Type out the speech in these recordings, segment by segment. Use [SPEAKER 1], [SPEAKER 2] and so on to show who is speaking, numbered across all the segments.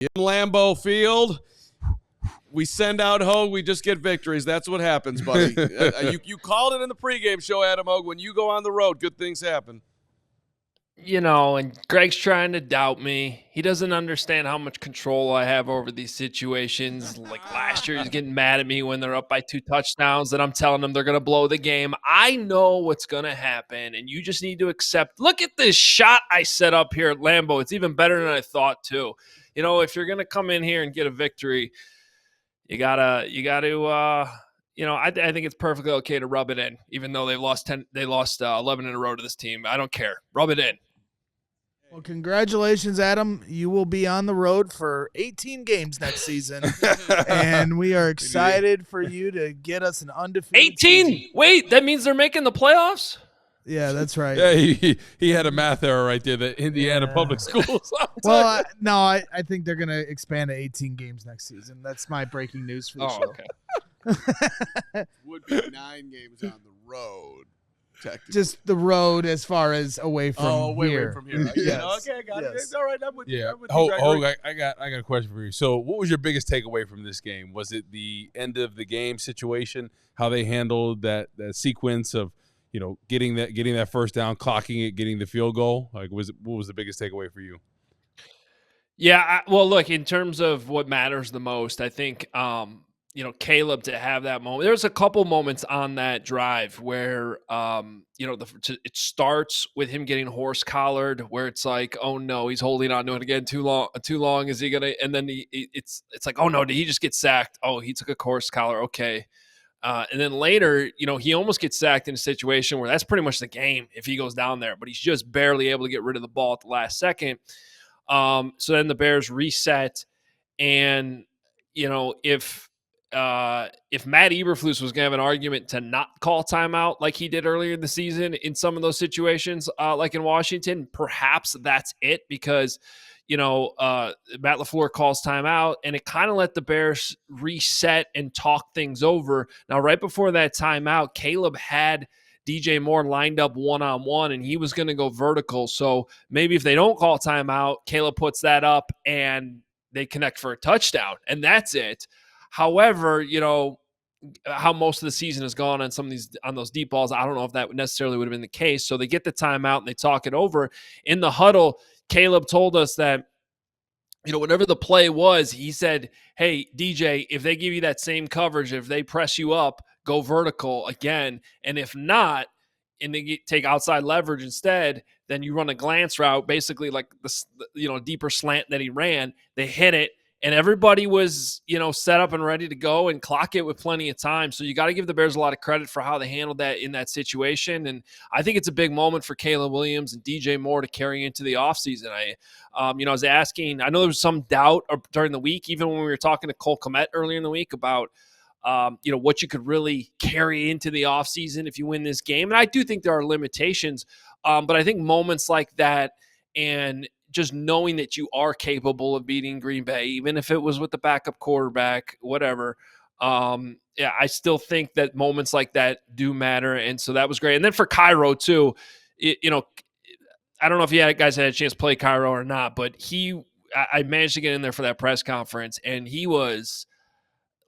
[SPEAKER 1] In Lambeau Field, we send out Hoge, we just get victories. That's what happens, buddy. You called it in the pregame show, Adam Hoge. When you go on the road, good things happen.
[SPEAKER 2] You know, and Greg's trying to doubt me. He doesn't understand how much control I have over these situations. Like last year, he's getting mad at me when they're up by 2 touchdowns and I'm telling them they're going to blow the game. I know what's going to happen, and you just need to accept. Look at this shot I set up here at Lambeau. It's even better than I thought, too. You know, if you're going to come in here and get a victory, you gotta I think it's perfectly okay to rub it in, even though they lost 11 in a row to this team. I don't care. Rub it in.
[SPEAKER 3] Well, congratulations, Adam. You will be on the road for 18 games next season, and we are excited for you to get us an undefeated
[SPEAKER 2] 18?
[SPEAKER 3] season.
[SPEAKER 2] Wait, that means they're making the playoffs?
[SPEAKER 3] Yeah, that's right.
[SPEAKER 4] Yeah, he had a math error right there. The Indiana public schools.
[SPEAKER 3] Well, no, I think they're going to expand to 18 games next season. That's my breaking news for the show.
[SPEAKER 2] Okay.
[SPEAKER 1] Would be 9 games on the road.
[SPEAKER 3] Just the road as far as away from here.
[SPEAKER 1] Away from here.
[SPEAKER 3] Yes.
[SPEAKER 1] Okay, I got it.
[SPEAKER 3] Yes.
[SPEAKER 1] All right, I'm with you.
[SPEAKER 4] Yeah,
[SPEAKER 1] I'm with you,
[SPEAKER 4] Hoge, I got a question for you. So, what was your biggest takeaway from this game? Was it the end of the game situation, how they handled that sequence of, getting that first down, clocking it, getting the field goal? Like, what was the biggest takeaway for you?
[SPEAKER 2] Yeah, well, look, in terms of what matters the most, I think Caleb to have that moment. There's a couple moments on that drive where it starts with him getting horse collared, where it's like, oh no, he's holding on to it again too long. Is he gonna? And then it's like, oh no, did he just get sacked? Oh, he took a horse collar. Okay. And then later, he almost gets sacked in a situation where that's pretty much the game if he goes down there, but he's just barely able to get rid of the ball at the last second. So then the Bears reset, and if Matt Eberflus was going to have an argument to not call timeout like he did earlier in the season in some of those situations, like in Washington, perhaps that's it, because Matt LaFleur calls timeout, and it kind of let the Bears reset and talk things over. Now, right before that timeout, Caleb had DJ Moore lined up one-on-one, and he was going to go vertical. So maybe if they don't call timeout, Caleb puts that up, and they connect for a touchdown, and that's it. However, how most of the season has gone on those deep balls, I don't know if that necessarily would have been the case. So they get the timeout and they talk it over. In the huddle, Caleb told us that, whatever the play was, he said, hey, DJ, if they give you that same coverage, if they press you up, go vertical again. And if not, and they take outside leverage instead, then you run a glance route, basically like the deeper slant that he ran. They hit it. And everybody was, set up and ready to go and clock it with plenty of time. So you got to give the Bears a lot of credit for how they handled that in that situation. And I think it's a big moment for Caleb Williams and DJ Moore to carry into the offseason. I was asking, I know there was some doubt during the week, even when we were talking to Cole Kmet earlier in the week about, what you could really carry into the offseason if you win this game. And I do think there are limitations, but I think moments like that and just knowing that you are capable of beating Green Bay, even if it was with the backup quarterback, whatever. I still think that moments like that do matter. And so that was great. And then for Cairo too, I don't know if you guys had a chance to play Cairo or not, but I managed to get in there for that press conference, and he was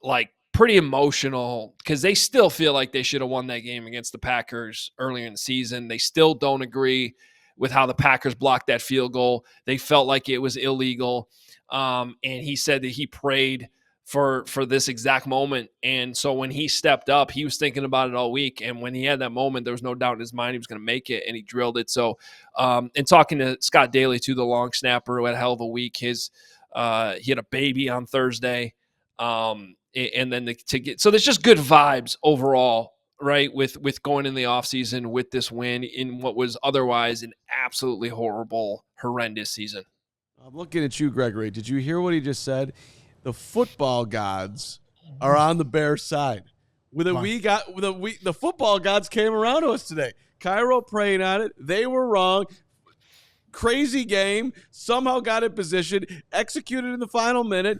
[SPEAKER 2] like pretty emotional because they still feel like they should have won that game against the Packers earlier in the season. They still don't agree with how the Packers blocked that field goal. They felt like it was illegal. And he said that he prayed for this exact moment. And so when he stepped up, he was thinking about it all week. And when he had that moment, there was no doubt in his mind he was going to make it, and he drilled it. So, and talking to Scott Daly, too, the long snapper, who had a hell of a week, he had a baby on Thursday. And then so there's just good vibes overall, right, with going in the offseason with this win in what was otherwise an absolutely horrendous season.
[SPEAKER 1] I'm looking at you, Gregory. Did you hear what he just said? The football gods are on the Bears side. The football gods came around to us today. Cairo praying on it. They were wrong. Crazy game. Somehow got in position. Executed in the final minute.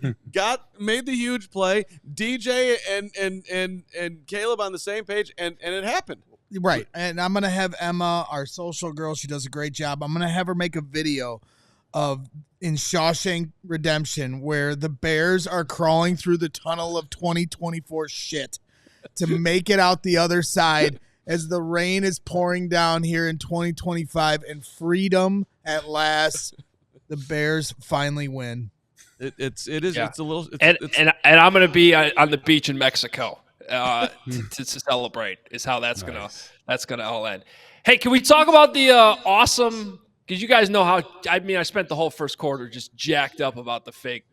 [SPEAKER 1] Made the huge play. DJ and Caleb on the same page, and it happened.
[SPEAKER 3] Right. And I'm going to have Emma, our social girl, she does a great job. I'm going to have her make a video of in Shawshank Redemption where the Bears are crawling through the tunnel of 2024 shit to make it out the other side as the rain is pouring down here in 2025 and freedom at last. The Bears finally win.
[SPEAKER 1] It is. It's a little.
[SPEAKER 2] And I'm going to be on the beach in Mexico to celebrate. Is how that's gonna all end. Hey, can we talk about the awesome? Because you guys know how. I spent the whole first quarter just jacked up about the fake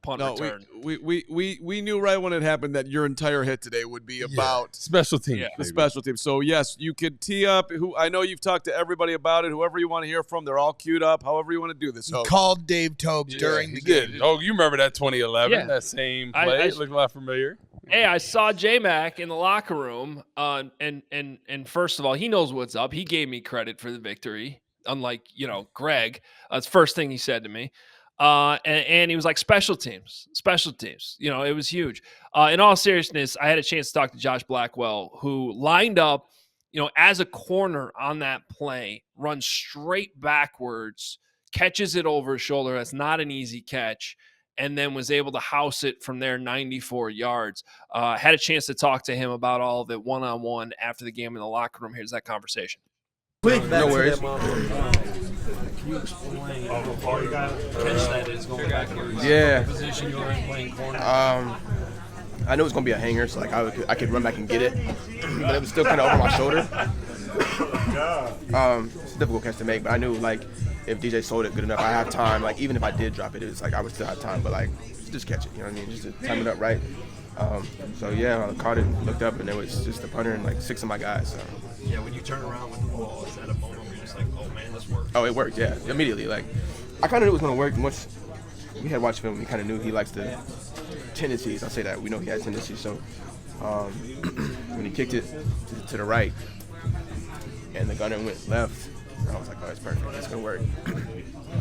[SPEAKER 2] punt return.
[SPEAKER 1] We knew right when it happened that your entire hit today would be about
[SPEAKER 4] special team.
[SPEAKER 1] The special team. So yes, you could tee up. I know you've talked to everybody about it. Whoever you want to hear from, they're all queued up. However you want to do this.
[SPEAKER 3] He called Dave Tobe during the game.
[SPEAKER 4] Oh, you remember that 2011? That same play. It looked a lot familiar.
[SPEAKER 2] Hey, I saw J-Mac in the locker room, and first of all, he knows what's up. He gave me credit for the victory, unlike Greg. That's the first thing he said to me. And he was like, special teams. It was huge. In all seriousness, I had a chance to talk to Josh Blackwell, who lined up, as a corner on that play, runs straight backwards, catches it over his shoulder. That's not an easy catch. And then was able to house it from there 94 yards. Had a chance to talk to him about all of it one-on-one after the game in the locker room. Here's that conversation.
[SPEAKER 5] No worries.
[SPEAKER 6] Can you explain how you got to catch that is going backwards?
[SPEAKER 5] Yeah.
[SPEAKER 6] The position you were in playing corner?
[SPEAKER 5] I knew it was going to be a hanger, so I could run back and get it. But it was still kind of over my shoulder. It's a difficult catch to make, but I knew, if DJ sold it good enough, I have time. Even if I did drop it, it's I would still have time. But, just catch it, you know what I mean? Just to time it up right. I caught it, looked up, and it was just the punter and, 6 of my guys. So.
[SPEAKER 6] Yeah, when you turn around with the ball, is that a moment where you're just like, oh, man, this worked?
[SPEAKER 5] Oh, it worked, yeah. Immediately. I kind of knew it was going to work. Once we had watched film, we kind of knew he likes the tendencies. I'll say that. We know he has tendencies. So when he kicked it to the right and the gunner went left, I was like, oh, it's perfect. It's going to work.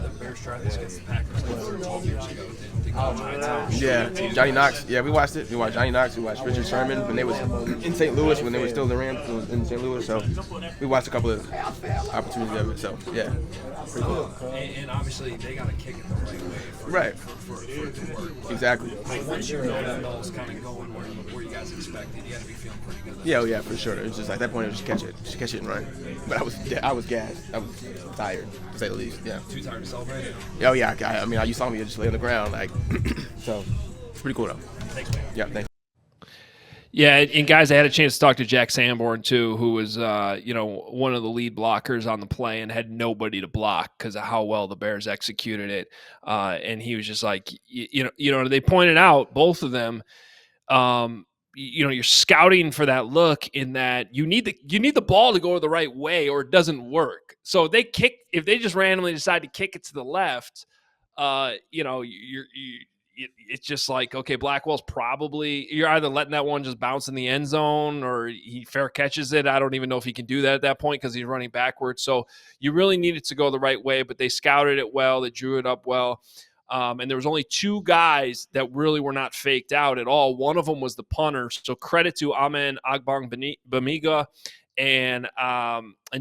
[SPEAKER 6] The Bears tried this against the Packers 12 years ago. Didn't go Giants.
[SPEAKER 5] Yeah, Johnny Knox. Yeah, we watched it. We watched Johnny Knox. We watched Richard Sherman when they was in St. Louis, when they were still the Rams. It was in St. Louis. So we watched a couple of opportunities of it. So, yeah, pretty cool.
[SPEAKER 6] And obviously, they got to kick it the right way for it to work.
[SPEAKER 5] Exactly.
[SPEAKER 6] Once you know that ball's kind of going where you guys expected, you got to be feeling pretty good.
[SPEAKER 5] Yeah, for sure. It was just at that point, it was just catch it and run. But I was gassed. I was tired, to say the least. Yeah.
[SPEAKER 6] Too tired to celebrate?
[SPEAKER 5] Oh yeah. You saw me just lay on the ground, so it's pretty cool though.
[SPEAKER 6] Thanks, man.
[SPEAKER 5] Yeah, thanks.
[SPEAKER 2] Yeah, and guys, I had a chance to talk to Jack Sanborn too, who was one of the lead blockers on the play and had nobody to block because of how well the Bears executed it. And he was just like, they pointed out, both of them, you're scouting for that look in that you need the ball to go the right way or it doesn't work. So if they just randomly decide to kick it to the left, it's just like, okay, Blackwell's probably, you're either letting that one just bounce in the end zone or he fair catches it. I don't even know if he can do that at that point because he's running backwards. So you really need it to go the right way, but they scouted it well. They drew it up well. And there was only 2 guys that really were not faked out at all. One of them was the punter. So credit to Amen Agbang-Bamiga and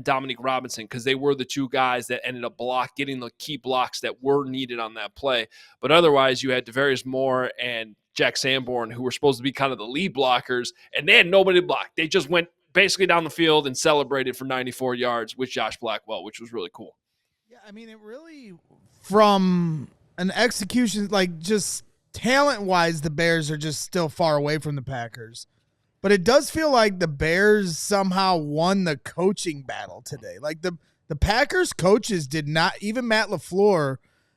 [SPEAKER 2] Dominique Robinson, because they were the 2 guys that ended up getting the key blocks that were needed on that play. But otherwise, you had Devarius Moore and Jack Sanborn, who were supposed to be kind of the lead blockers, and they had nobody to block. They just went basically down the field and celebrated for 94 yards with Josh Blackwell, which was really cool.
[SPEAKER 3] Yeah, it really, from an execution, just talent-wise, the Bears are just still far away from the Packers. But it does feel like the Bears somehow won the coaching battle today. The Packers coaches did not, even Matt LaFleur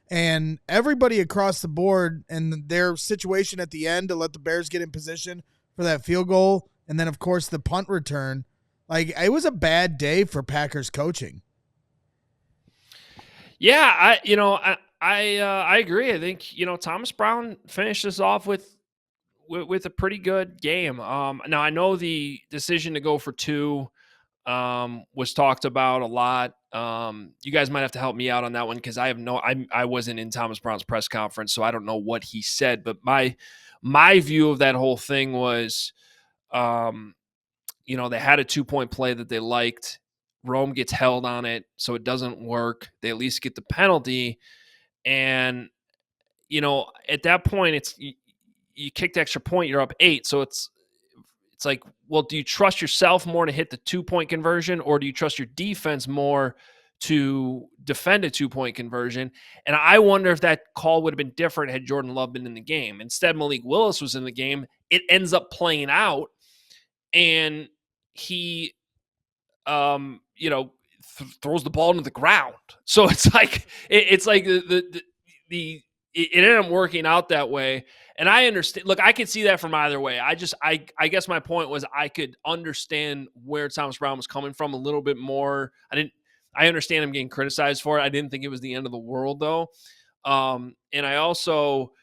[SPEAKER 3] and everybody across the board, and their situation at the end to let the Bears get in position for that field goal, and then, of course, the punt return. It was a bad day for Packers coaching.
[SPEAKER 2] Yeah, I agree. I think, Thomas Brown finished this off with a pretty good game. Now, I know the decision to go for 2 was talked about a lot. You guys might have to help me out on that one because I wasn't in Thomas Brown's press conference, so I don't know what he said. But my view of that whole thing was, they had a 2-point play that they liked. Rome gets held on it, so it doesn't work. They at least get the penalty. And, at that point, it's you kick the extra point, you're up 8. So it's like, well, do you trust yourself more to hit the 2-point conversion, or do you trust your defense more to defend a 2-point conversion? And I wonder if that call would have been different had Jordan Love been in the game. Instead, Malik Willis was in the game. It ends up playing out, and he, throws the ball into the ground. So it's like it ended up working out that way. And I understand. Look, I could see that from either way. I guess my point was I could understand where Thomas Brown was coming from a little bit more. I understand him getting criticized for it. I didn't think it was the end of the world, though. And I also,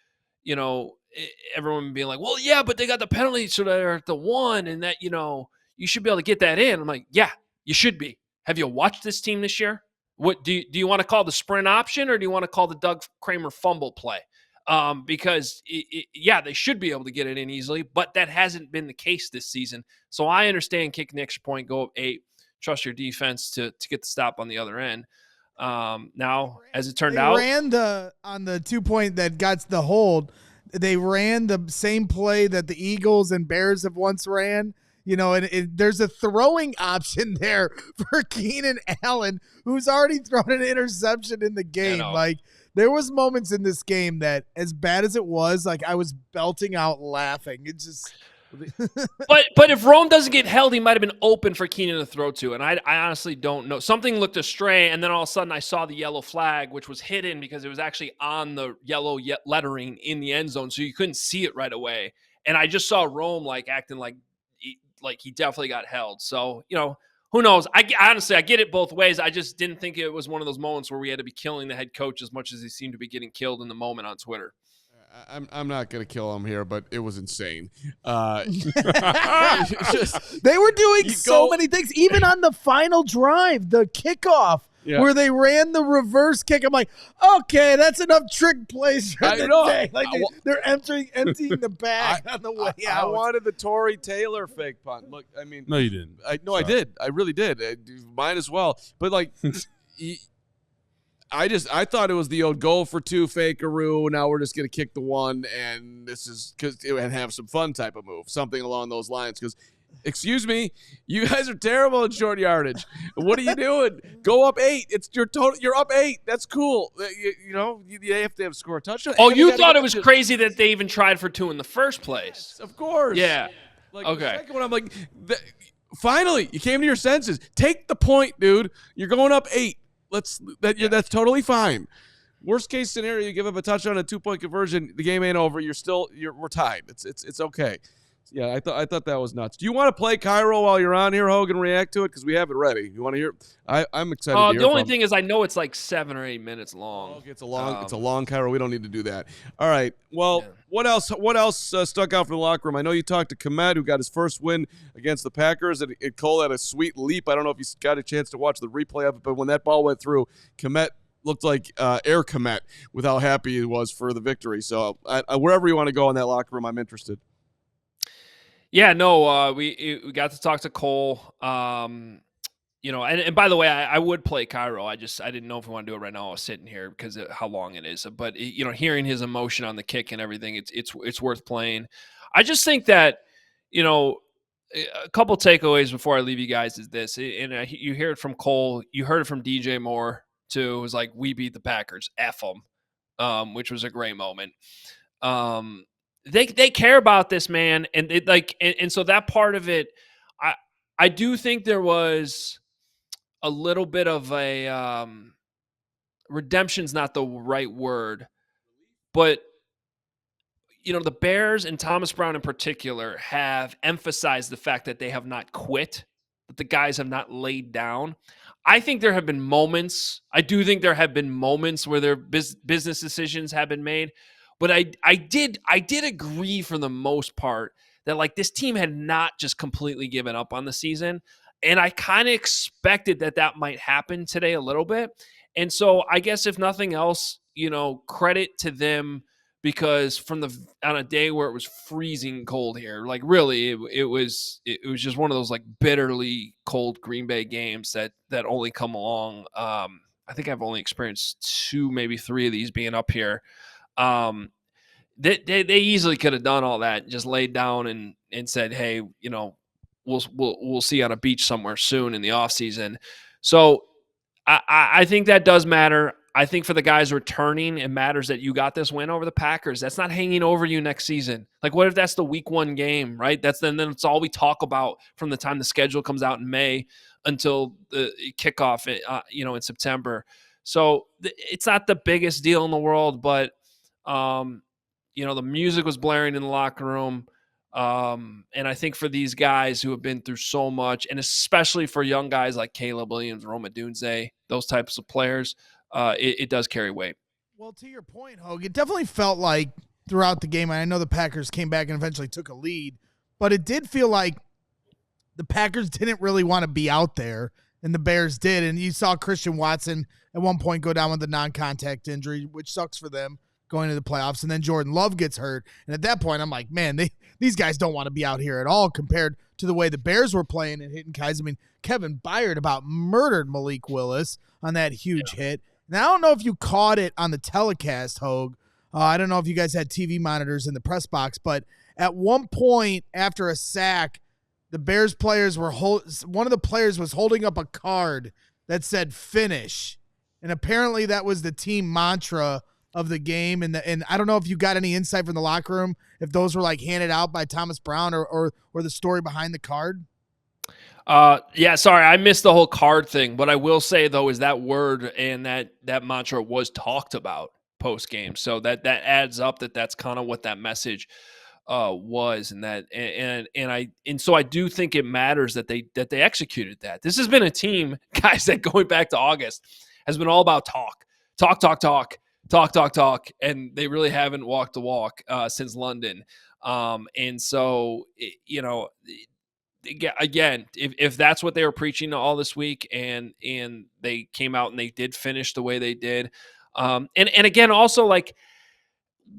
[SPEAKER 2] everyone being like, well, yeah, but they got the penalty, so they're at the 1, and that, you should be able to get that in. I'm like, yeah, you should be. Have you watched this team this year? What do you want to call the sprint option, or do you want to call the Doug Kramer fumble play? Because they should be able to get it in easily, but that hasn't been the case this season. So I understand kicking the extra point, go up 8, trust your defense to get the stop on the other end. Now, as it turned out,
[SPEAKER 3] ran on the 2-point that got the hold. They ran the same play that the Eagles and Bears have once ran. And there's a throwing option there for Keenan Allen, who's already thrown an interception in the game. Like, there was moments in this game that, as bad as it was, like, I was belting out laughing. It just.
[SPEAKER 2] but if Rome doesn't get held, he might have been open for Keenan to throw to, and I honestly don't know. Something looked astray, and then all of a sudden I saw the yellow flag, which was hidden because it was actually on the yellow lettering in the end zone, so you couldn't see it right away. And I just saw Rome acting like he definitely got held. So, who knows? I get it both ways. I just didn't think it was one of those moments where we had to be killing the head coach as much as he seemed to be getting killed in the moment on Twitter.
[SPEAKER 1] I'm not going to kill him here, but it was insane.
[SPEAKER 3] They were doing so many things, even on the final drive, the kickoff. Yeah. Where they ran the reverse kick. I'm like, okay, that's enough trick plays for the day. Like, they're emptying the bag on the way out.
[SPEAKER 1] I wanted the Torrey Taylor fake punt. Look, I mean,
[SPEAKER 4] no, you didn't.
[SPEAKER 1] I did. I really did. Mine as well. But I thought it was the old go for 2 fakeroo. Now we're just gonna kick the 1, and this is and have some fun type of move, something along those lines. Because, excuse me, you guys are terrible in short yardage. What are you doing? Go up 8. You're up 8. That's cool. You have to score a touchdown.
[SPEAKER 2] Oh, you thought it was crazy that they even tried for 2 in the first place?
[SPEAKER 1] Yes, of course.
[SPEAKER 2] Yeah.
[SPEAKER 1] Okay. The second one, I'm like, finally, you came to your senses. Take the point, dude. You're going up 8. That's totally fine. Worst case scenario, you give up a touchdown, a 2-point conversion. The game ain't over. We're tied. It's okay. Yeah, I thought that was nuts. Do you want to play Cairo while you're on here, Hoge, and react to it? Because we have it ready. You want to hear? I'm excited. To hear
[SPEAKER 2] the only thing is, I know it's like 7 or 8 minutes long.
[SPEAKER 1] Okay, it's a long Cairo. We don't need to do that. All right. Well, What else? What else stuck out from the locker room? I know you talked to Komet, who got his first win against the Packers, and Cole had a sweet leap. I don't know if you got a chance to watch the replay of it, but when that ball went through, Komet looked like Air Komet with how happy he was for the victory. So wherever you want to go in that locker room, I'm interested.
[SPEAKER 2] Yeah, no, we got to talk to Cole. And by the way, I would play Cairo. I didn't know if we want to do it right now. I was sitting here because of how long it is. But hearing his emotion on the kick and everything, it's worth playing. I just think that a couple takeaways before I leave you guys is this, and you hear it from Cole, you heard it from DJ Moore too. It was like, we beat the Packers, F them, which was a great moment. They care about this, man, and and so that part of it, I do think there was a little bit of a redemption's not the right word, but the Bears and Thomas Brown in particular have emphasized the fact that they have not quit, that the guys have not laid down. I think there have been moments. I do think there have been moments where their business decisions have been made. But I did agree for the most part that this team had not just completely given up on the season. And I kind of expected that might happen today a little bit. And so I guess if nothing else, credit to them, because on a day where it was freezing cold here, really it was just one of those bitterly cold Green Bay games that only come along I think I've only experienced 2, maybe 3 of these being up here. They easily could have done all that and just laid down and said, hey, we'll see on a beach somewhere soon in the off season. So I think that does matter. I think for the guys returning, it matters that you got this win over the Packers. That's not hanging over you next season. Like, what if that's the week 1 game, right? Then it's all we talk about from the time the schedule comes out in May until the kickoff, in September. So it's not the biggest deal in the world, but the music was blaring in the locker room. And I think for these guys who have been through so much, and especially for young guys like Caleb Williams, Roma Dunze, those types of players, it does carry weight.
[SPEAKER 3] Well, to your point, Hoge, it definitely felt like throughout the game, and I know the Packers came back and eventually took a lead, but it did feel like the Packers didn't really want to be out there, and the Bears did. And you saw Christian Watson at one point go down with a non-contact injury, which sucks for them going to the playoffs. And then Jordan Love gets hurt. And at that point, I'm like, man, these guys don't want to be out here at all compared to the way the Bears were playing and hitting guys. I mean, Kevin Byard about murdered Malik Willis on that huge hit. Now, I don't know if you caught it on the telecast, Hoge. I don't know if you guys had TV monitors in the press box, but at one point after a sack, the Bears players were one of the players was holding up a card that said finish. And apparently that was the team mantra of the game. And I don't know if you got any insight from the locker room, if those were like handed out by Thomas Brown or the story behind the card.
[SPEAKER 2] Yeah, sorry, I missed the whole card thing. What I will say though is that word and that mantra was talked about post game, so that adds up. That's kind of what that message was, and so I do think it matters that they executed that. This has been a team, guys, that going back to August has been all about talk, and they really haven't walked the walk since London. And so again, if that's what they were preaching all this week, and they came out and they did finish the way they did, and again, also, like,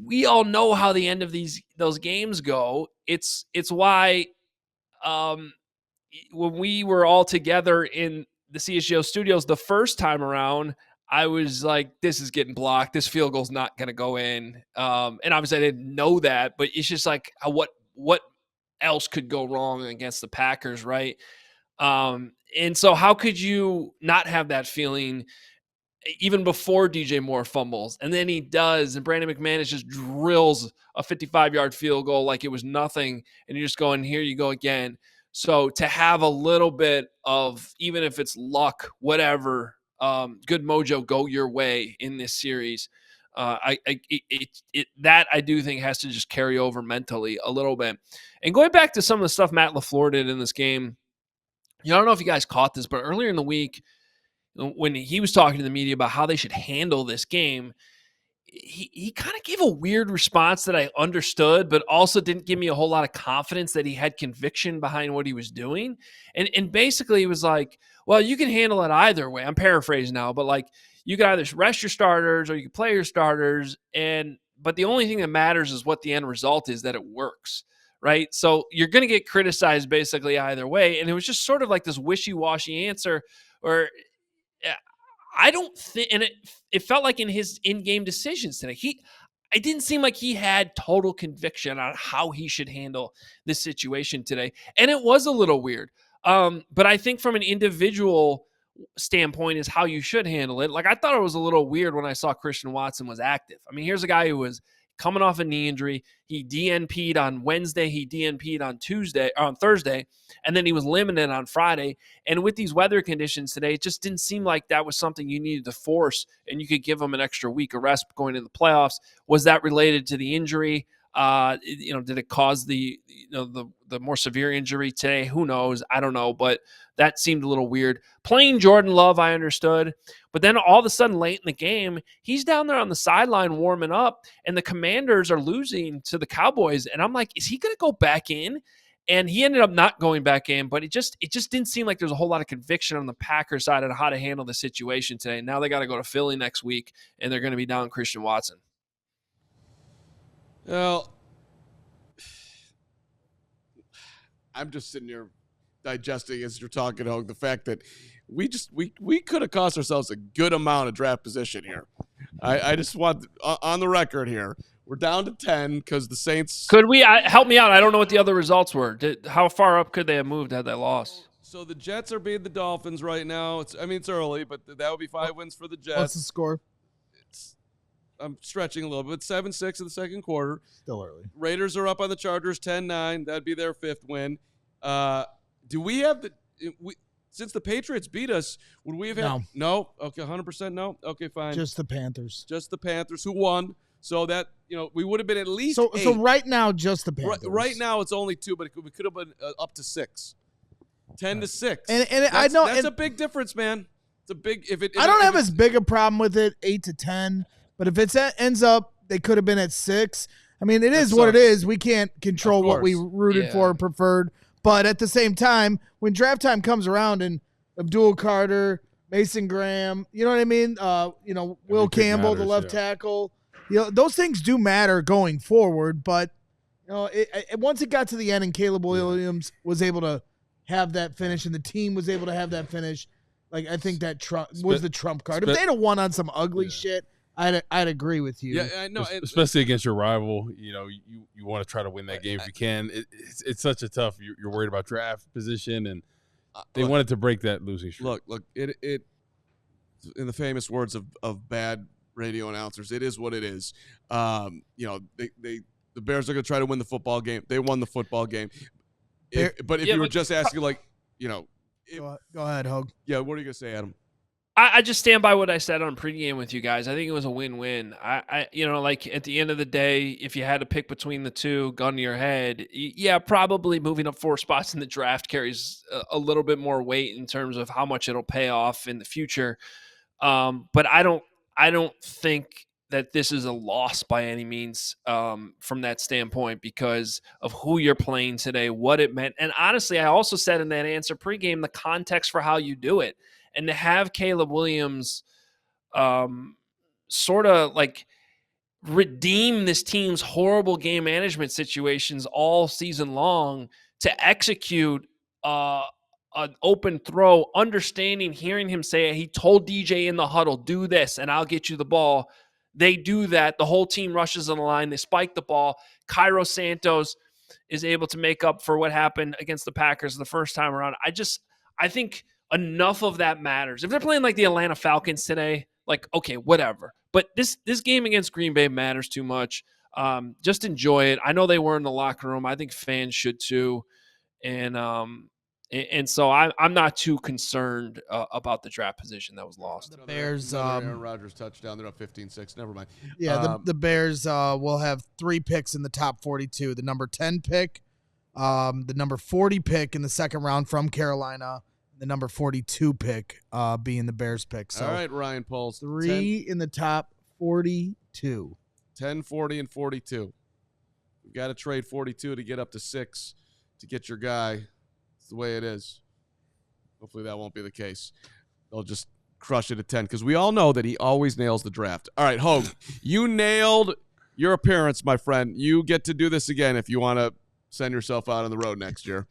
[SPEAKER 2] we all know how the end of those games go. It's why when we were all together in the CHGO studios the first time around, I was like, this is getting blocked. This field goal's not going to go in. And obviously I didn't know that, but it's just like, what else could go wrong against the Packers, right? And so how could you not have that feeling even before DJ Moore fumbles? And then he does, and Brandon McManus just drills a 55-yard field goal like it was nothing, and you're just going, here you go again. So to have a little bit of, even if it's luck, whatever, good mojo go your way in this series, that I do think has to just carry over mentally a little bit. And going back to some of the stuff Matt LaFleur did in this game, I don't know if you guys caught this, but earlier in the week, when he was talking to the media about how they should handle this game, he kind of gave a weird response that I understood, but also didn't give me a whole lot of confidence that he had conviction behind what he was doing. And basically he was like, well, you can handle it either way. I'm paraphrasing now, but like, you can either rest your starters or you can play your starters. But the only thing that matters is what the end result is, that it works. Right. So you're going to get criticized basically either way. And it was just sort of like this wishy-washy answer, or I don't think, and it felt like in his in-game decisions today, it didn't seem like he had total conviction on how he should handle this situation today. And it was a little weird. But I think from an individual standpoint is how you should handle it. Like, I thought it was a little weird when I saw Christian Watson was active. I mean, here's a guy who was coming off a knee injury. He DNP'd on Wednesday. He DNP'd on Thursday, and then he was limited on Friday. And with these weather conditions today, it just didn't seem like that was something you needed to force, and you could give him an extra week of rest going into the playoffs. Was that related to the injury? Did it cause the more severe injury today? Who knows? I don't know, but that seemed a little weird. Playing Jordan Love, I understood, but then all of a sudden late in the game, he's down there on the sideline warming up, and the Commanders are losing to the Cowboys, and I'm like, is he going to go back in? And he ended up not going back in, but it just didn't seem like there's a whole lot of conviction on the Packers side on how to handle the situation today. Now they got to go to Philly next week, and they're going to be down Christian Watson.
[SPEAKER 1] Well, I'm just sitting here. digesting as you're talking, Hoge, the fact that we could have cost ourselves a good amount of draft position here. I just want on the record here. We're down to 10 because the Saints.
[SPEAKER 2] Could we help me out? I don't know what the other results were. How far up could they have moved had they lost?
[SPEAKER 1] So the Jets are beating the Dolphins right now. It's early, but that would be 5 wins for the Jets.
[SPEAKER 3] What's the score?
[SPEAKER 1] I'm stretching a little bit. 7-6 in the second quarter.
[SPEAKER 3] Still early.
[SPEAKER 1] Raiders are up on the Chargers 10-9. That'd be their 5th win. Do we have since the Patriots beat us, would we have had no? Okay, 100% no. Okay, fine.
[SPEAKER 3] Just the Panthers.
[SPEAKER 1] Just the Panthers who won. So that, we would have been at least
[SPEAKER 3] so
[SPEAKER 1] 8.
[SPEAKER 3] So right now, just the Panthers.
[SPEAKER 1] Right now, it's only 2, but we could have been up to 6. 10-6.
[SPEAKER 3] And I know
[SPEAKER 1] that's a big difference, man. It's a big.
[SPEAKER 3] I don't have as big a problem with it, 8-10. But if it ends up, they could have been at 6. I mean, it is what it is. We can't control what we rooted for, preferred. But at the same time, when draft time comes around and Abdul Carter, Mason Graham, you know what I mean? Will Campbell, the left tackle. Those things do matter going forward. But once it got to the end and Caleb Williams was able to have that finish and the team was able to have that finish, like I think that was the trump card. If they'd have won on some ugly shit, I'd agree with you.
[SPEAKER 1] Yeah, I know.
[SPEAKER 4] Especially against your rival, you want to try to win that game if you can. It's such a tough. You're worried about draft position, and they wanted to break that losing streak.
[SPEAKER 1] Look. It in the famous words of bad radio announcers, it is what it is. The Bears are going to try to win the football game. They won the football game. But if you were just asking, go
[SPEAKER 3] ahead, Hoge.
[SPEAKER 1] Yeah, what are you going to say, Adam?
[SPEAKER 2] I just stand by what I said on pregame with you guys. I think it was a win-win. At the end of the day, if you had to pick between the two, gun to your head, probably moving up 4 spots in the draft carries a little bit more weight in terms of how much it'll pay off in the future. But I don't think that this is a loss by any means from that standpoint because of who you're playing today, what it meant. And honestly, I also said in that answer pregame, the context for how you do it. And to have Caleb Williams sort of like redeem this team's horrible game management situations all season long to execute an open throw, understanding, hearing him say it. He told DJ in the huddle, do this and I'll get you the ball. They do that. The whole team rushes on the line. They spike the ball. Cairo Santos is able to make up for what happened against the Packers the first time around. I think enough of that matters. If they're playing like the Atlanta Falcons today, okay, whatever. But this game against Green Bay matters too much. Just enjoy it. I know they were in the locker room. I think fans should too. And so I'm not too concerned about the draft position that was lost.
[SPEAKER 3] The Bears,
[SPEAKER 1] Aaron Rodgers touchdown. They're up 15-6. Never mind.
[SPEAKER 3] Yeah, the Bears will have 3 picks in the top 42. The number 10 pick, the number 40 pick in the second round from Carolina, the number 42 pick being the Bears pick. So
[SPEAKER 1] all right, Ryan Poles.
[SPEAKER 3] 3 in the top 42.
[SPEAKER 1] 10, 40, and 42. You've got to trade 42 to get up to 6 to get your guy. It's the way it is. Hopefully that won't be the case. They'll just crush it at 10 because we all know that he always nails the draft. All right, Hoge, you nailed your appearance, my friend. You get to do this again if you want to send yourself out on the road next year.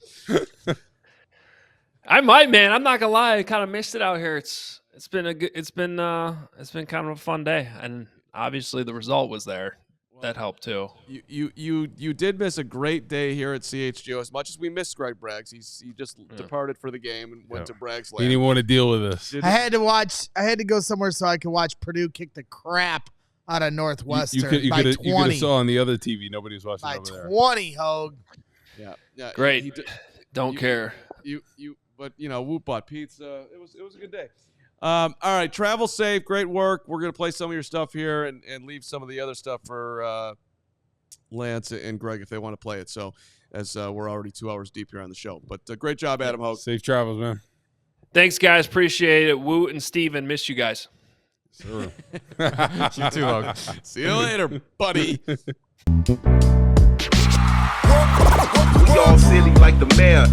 [SPEAKER 2] I might, man. I'm not gonna lie. I kind of missed it out here. It's been kind of a fun day, and obviously the result was there. That helped too.
[SPEAKER 1] You did miss a great day here at CHGO. As much as we miss Greg Braggs, he just departed for the game and went to Braggs Land.
[SPEAKER 4] He didn't want to deal with this.
[SPEAKER 3] I had to go somewhere so I could watch Purdue kick the crap out of Northwestern by 20.
[SPEAKER 4] You could have saw on the other TV. Nobody was watching
[SPEAKER 3] by
[SPEAKER 4] over there.
[SPEAKER 3] 20, Hoge.
[SPEAKER 1] Yeah.
[SPEAKER 2] Great. Don't care.
[SPEAKER 1] But Whoop bought pizza. It was a good day. All right, travel safe. Great work. We're going to play some of your stuff here and leave some of the other stuff for Lance and Greg if they want to play it. So as we're already 2 hours deep here on the show. But great job, Adam Hoge.
[SPEAKER 4] Safe travels, man.
[SPEAKER 2] Thanks, guys. Appreciate it. Woot and Steven, miss you guys.
[SPEAKER 4] Sure.
[SPEAKER 1] You too, Hoge. See you later, buddy.
[SPEAKER 7] We all silly like the mayor.